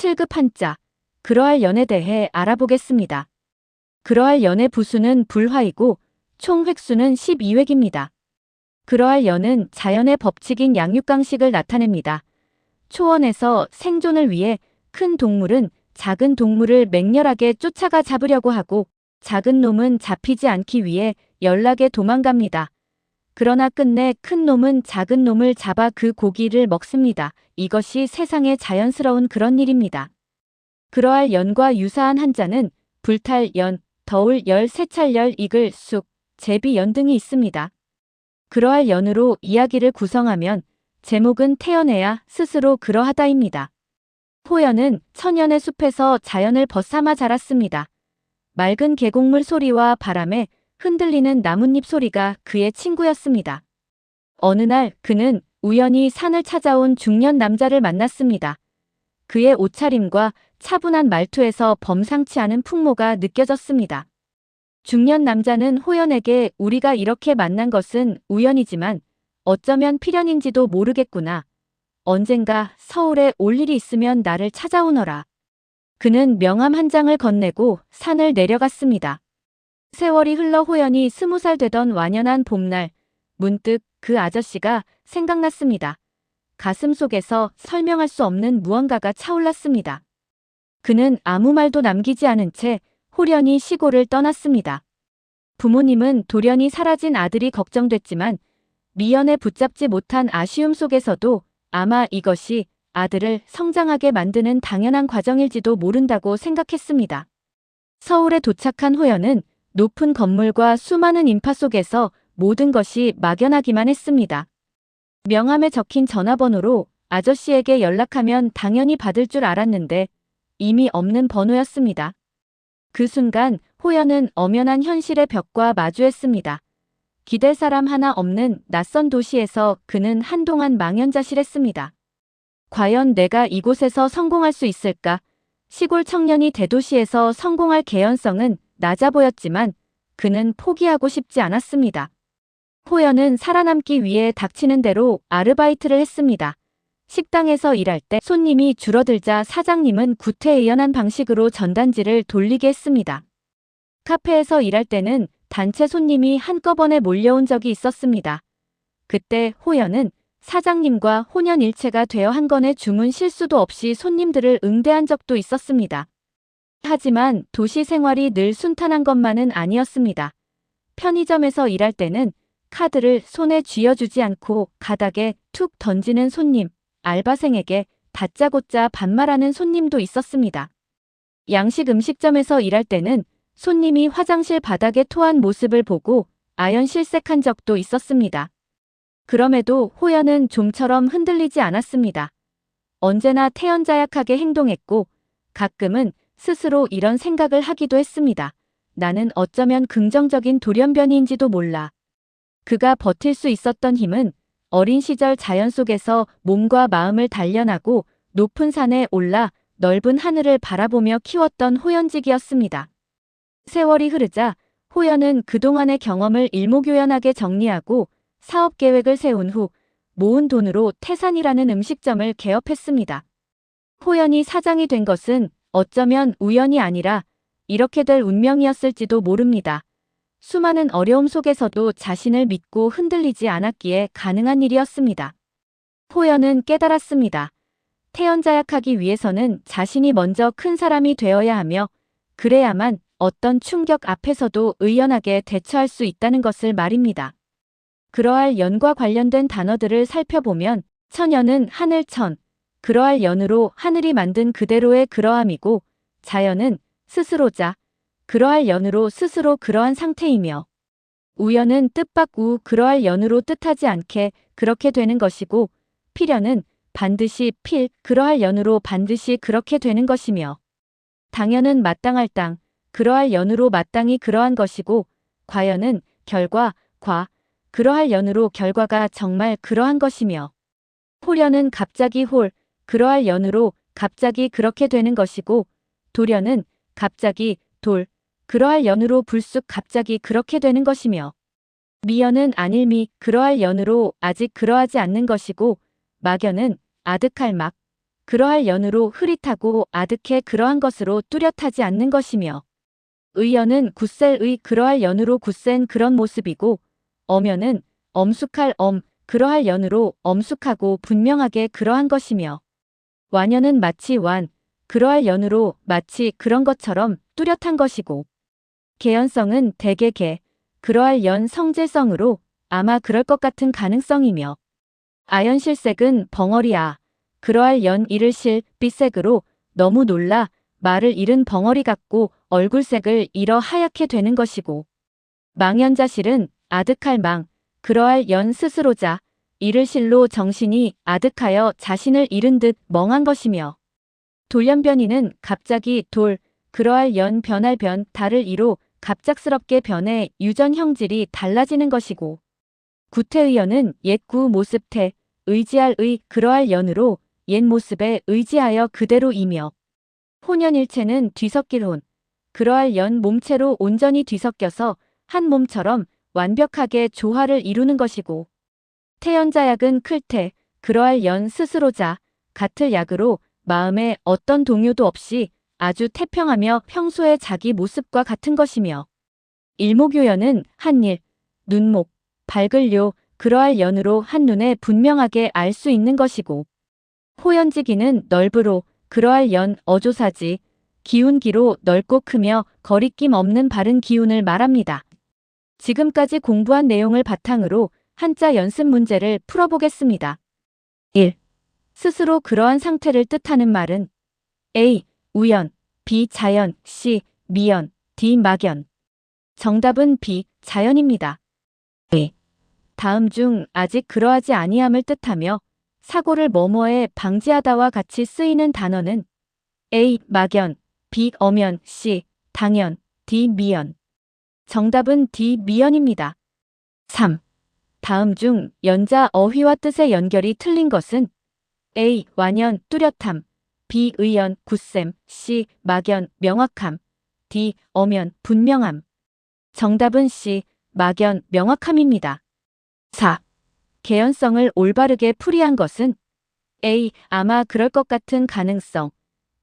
7급 한자, 그러할 연에 대해 알아보겠습니다. 그러할 연의 부수는 불화이고 총 획수는 12획입니다. 그러할 연은 자연의 법칙인 양육강식을 나타냅니다. 초원에서 생존을 위해 큰 동물은 작은 동물을 맹렬하게 쫓아가 잡으려고 하고 작은 놈은 잡히지 않기 위해 연락에 도망갑니다. 그러나 끝내 큰 놈은 작은 놈을 잡아 그 고기를 먹습니다. 이것이 세상의 자연스러운 그런 일입니다. 그러할 연과 유사한 한자는 불탈 연, 더울 열, 세찰 열, 이글, 쑥, 제비 연 등이 있습니다. 그러할 연으로 이야기를 구성하면 제목은 태어내야 스스로 그러하다입니다. 호연은 천연의 숲에서 자연을 벗삼아 자랐습니다. 맑은 계곡물 소리와 바람에 흔들리는 나뭇잎 소리가 그의 친구였습니다. 어느 날 그는 우연히 산을 찾아온 중년 남자를 만났습니다. 그의 옷차림과 차분한 말투에서 범상치 않은 풍모가 느껴졌습니다. 중년 남자는 호연에게 우리가 이렇게 만난 것은 우연이지만 어쩌면 필연인지도 모르겠구나. 언젠가 서울에 올 일이 있으면 나를 찾아오너라. 그는 명함 한 장을 건네고 산을 내려갔습니다. 세월이 흘러 호연이 20살 되던 완연한 봄날, 문득 그 아저씨가 생각났습니다. 가슴 속에서 설명할 수 없는 무언가가 차올랐습니다. 그는 아무 말도 남기지 않은 채 호련히 시골을 떠났습니다. 부모님은 돌연히 사라진 아들이 걱정됐지만 미연에 붙잡지 못한 아쉬움 속에서도 아마 이것이 아들을 성장하게 만드는 당연한 과정일지도 모른다고 생각했습니다. 서울에 도착한 호연은 높은 건물과 수많은 인파 속에서 모든 것이 막연하기만 했습니다. 명함에 적힌 전화번호로 아저씨에게 연락하면 당연히 받을 줄 알았는데 이미 없는 번호였습니다. 그 순간 호연은 엄연한 현실의 벽과 마주했습니다. 기댈 사람 하나 없는 낯선 도시에서 그는 한동안 망연자실했습니다. 과연 내가 이곳에서 성공할 수 있을까? 시골 청년이 대도시에서 성공할 개연성은 낮아 보였지만 그는 포기하고 싶지 않았습니다. 호연은 살아남기 위해 닥치는 대로 아르바이트를 했습니다. 식당에서 일할 때 손님이 줄어들자 사장님은 구태의연한 방식으로 전단지를 돌리게 했습니다. 카페에서 일할 때는 단체 손님이 한꺼번에 몰려온 적이 있었습니다. 그때 호연은 사장님과 혼연일체가 되어 한 건의 주문 실수도 없이 손님들을 응대한 적도 있었습니다. 하지만 도시 생활이 늘 순탄한 것만은 아니었습니다. 편의점에서 일할 때는 카드를 손에 쥐어주지 않고 가닥에 툭 던지는 손님, 알바생에게 다짜고짜 반말하는 손님도 있었습니다. 양식 음식점에서 일할 때는 손님이 화장실 바닥에 토한 모습을 보고 아연실색한 적도 있었습니다. 그럼에도 호연은 좀처럼 흔들리지 않았습니다. 언제나 태연자약하게 행동했고 가끔은 스스로 이런 생각을 하기도 했습니다. 나는 어쩌면 긍정적인 돌연변이인지도 몰라. 그가 버틸 수 있었던 힘은 어린 시절 자연 속에서 몸과 마음을 단련하고 높은 산에 올라 넓은 하늘을 바라보며 키웠던 호연직이었습니다. 세월이 흐르자 호연은 그동안의 경험을 일목요연하게 정리하고 사업 계획을 세운 후 모은 돈으로 태산이라는 음식점을 개업했습니다. 호연이 사장이 된 것은 어쩌면 우연이 아니라 이렇게 될 운명이었을지도 모릅니다. 수많은 어려움 속에서도 자신을 믿고 흔들리지 않았기에 가능한 일이었습니다. 호연은 깨달았습니다. 태연자약하기 위해서는 자신이 먼저 큰 사람이 되어야 하며 그래야만 어떤 충격 앞에서도 의연하게 대처할 수 있다는 것을 말입니다. 그러할 연과 관련된 단어들을 살펴보면 천연은 하늘천, 그러할 연으로 하늘이 만든 그대로의 그러함이고 자연은 스스로자, 그러할 연으로 스스로 그러한 상태이며 우연은 뜻밖 우 그러할 연으로 뜻하지 않게 그렇게 되는 것이고 필연은 반드시 필 그러할 연으로 반드시 그렇게 되는 것이며 당연은 마땅할 땅 그러할 연으로 마땅히 그러한 것이고 과연은 결과 과 그러할 연으로 결과가 정말 그러한 것이며 호련은 갑자기 홀 그러할 연으로 갑자기 그렇게 되는 것이고 도련은 갑자기 돌 그러할 연으로 불쑥 갑자기 그렇게 되는 것이며 미연은 안일미 그러할 연으로 아직 그러하지 않는 것이고 막연은 아득할 막 그러할 연으로 흐릿하고 아득해 그러한 것으로 뚜렷하지 않는 것이며 의연은 굳셀의 그러할 연으로 굳센 그런 모습이고 엄연은 엄숙할 그러할 연으로 엄숙하고 분명하게 그러한 것이며 완연은 마치 그러할 연으로 마치 그런 것처럼 뚜렷한 것이고 개연성은 대개 그러할 연 성질성으로 아마 그럴 것 같은 가능성이며 아연실색은 벙어리야 그러할 연 이를 빛색으로 너무 놀라 말을 잃은 벙어리 같고 얼굴색을 잃어 하얗게 되는 것이고 망연자실은 아득할 그러할 연 스스로자 이를 실로 정신이 아득하여 자신을 잃은 듯 멍한 것이며 돌연변이는 갑자기 그러할 연 변할 달을 이로 갑작스럽게 변해 유전 형질이 달라지는 것이고 구태의연은 옛 구 모습 의지할 그러할 연으로 옛 모습에 의지하여 그대로이며 혼연일체는 뒤섞일 그러할 연 몸체로 온전히 뒤섞여서 한 몸처럼 완벽하게 조화를 이루는 것이고 태연자약은 클 그러할 연 스스로자 같을 약으로 마음에 어떤 동요도 없이 아주 태평하며 평소의 자기 모습과 같은 것이며 일목요연은 한일, 눈목, 밝을요 그러할 연으로 한눈에 분명하게 알 수 있는 것이고 호연지기는 넓으로 그러할 연 어조사지 기운기로 넓고 크며 거리낌 없는 바른 기운을 말합니다. 지금까지 공부한 내용을 바탕으로 한자 연습 문제를 풀어보겠습니다. 1. 스스로 그러한 상태를 뜻하는 말은 A. 우연, B. 자연, C. 미연, D. 막연. 정답은 B. 자연입니다. A. 다음 중 아직 그러하지 아니함을 뜻하며 사고를 뭐뭐에 방지하다와 같이 쓰이는 단어는 A. 막연, B. 엄연, C. 당연, D. 미연. 정답은 D. 미연입니다. 3. 다음 중 연자 어휘와 뜻의 연결이 틀린 것은 A. 완연, 뚜렷함, B. 의연, 굳셈, C. 막연, 명확함, D. 엄연, 분명함. 정답은 C. 막연, 명확함입니다. 4. 개연성을 올바르게 풀이한 것은 A. 아마 그럴 것 같은 가능성,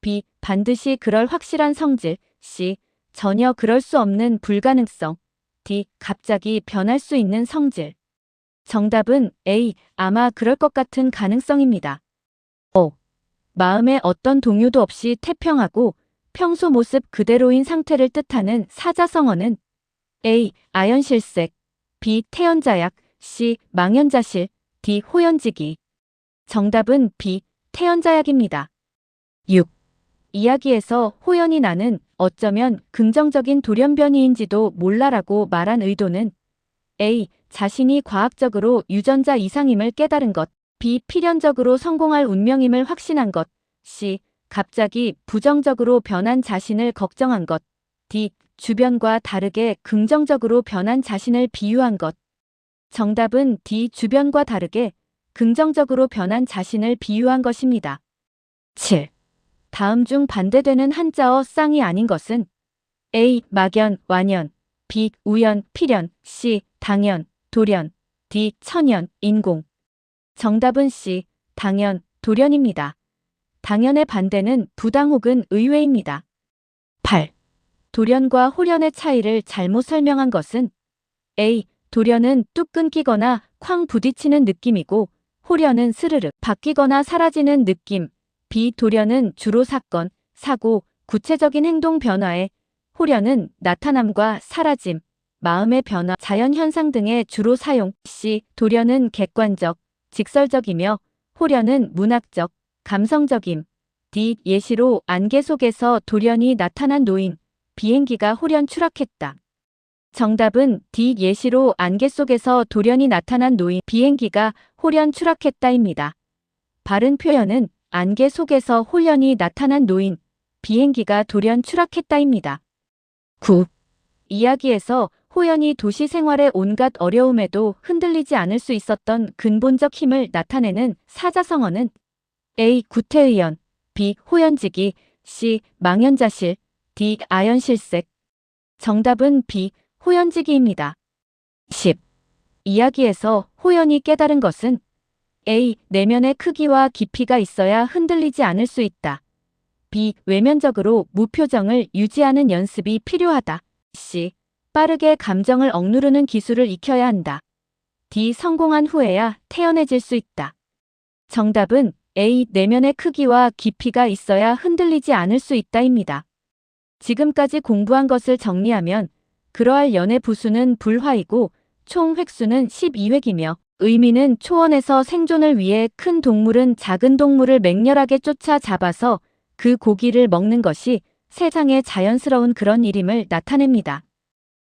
B. 반드시 그럴 확실한 성질, C. 전혀 그럴 수 없는 불가능성, D. 갑자기 변할 수 있는 성질. 정답은 A. 아마 그럴 것 같은 가능성입니다. 5. 마음에 어떤 동요도 없이 태평하고 평소 모습 그대로인 상태를 뜻하는 사자성어는 A. 아연실색, B. 태연자약, C. 망연자실, D. 호연지기. 정답은 B. 태연자약입니다. 6. 이야기에서 호연이 나는 어쩌면 긍정적인 돌연변이인지도 몰라라고 말한 의도는 A. 자신이 과학적으로 유전자 이상임을 깨달은 것, B. 필연적으로 성공할 운명임을 확신한 것, C. 갑자기 부정적으로 변한 자신을 걱정한 것, D. 주변과 다르게 긍정적으로 변한 자신을 비유한 것. 정답은 D. 주변과 다르게 긍정적으로 변한 자신을 비유한 것입니다. 7. 다음 중 반대되는 한자어 쌍이 아닌 것은 A. 막연, 완연, B. 우연, 필연, C. 당연, 돌연, D. 천연, 인공. 정답은 C. 당연, 돌연입니다. 당연의 반대는 부당 혹은 의외입니다. 8. 돌연과 호련의 차이를 잘못 설명한 것은 A. 돌연은 뚝 끊기거나 쾅 부딪히는 느낌이고 호련은 스르륵 바뀌거나 사라지는 느낌. B. 돌연은 주로 사건, 사고, 구체적인 행동 변화에 호련은 나타남과 사라짐, 마음의 변화, 자연현상 등에 주로 사용. C. 돌연은 객관적, 직설적이며 호련은 문학적, 감성적임. D. 예시로 안개 속에서 돌연이 나타난 노인, 비행기가 호련 추락했다. 정답은 D. 예시로 안개 속에서 돌연이 나타난 노인, 비행기가 호련 추락했다입니다. 바른 표현은 안개 속에서 호련이 나타난 노인, 비행기가 돌연 추락했다입니다. 9. 이야기에서 호연이 도시 생활의 온갖 어려움에도 흔들리지 않을 수 있었던 근본적 힘을 나타내는 사자성어는 A. 구태의연, B. 호연지기, C. 망연자실, D. 아연실색. 정답은 B. 호연지기입니다. 10. 이야기에서 호연이 깨달은 것은 A. 내면의 크기와 깊이가 있어야 흔들리지 않을 수 있다. B. 외면적으로 무표정을 유지하는 연습이 필요하다. C. 빠르게 감정을 억누르는 기술을 익혀야 한다. D. 성공한 후에야 태연해질 수 있다. 정답은 A. 내면의 크기와 깊이가 있어야 흔들리지 않을 수 있다입니다. 지금까지 공부한 것을 정리하면 그러할 연의 부수는 불화이고 총 획수는 12획이며 의미는 초원에서 생존을 위해 큰 동물은 작은 동물을 맹렬하게 쫓아 잡아서 그 고기를 먹는 것이 세상에 자연스러운 그런 일임을 나타냅니다.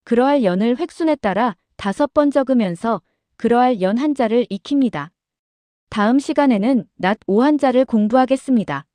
그러할 연을 획순에 따라 5번 적으면서 그러할 연 한자를 익힙니다. 다음 시간에는 낫 5한자를 공부하겠습니다.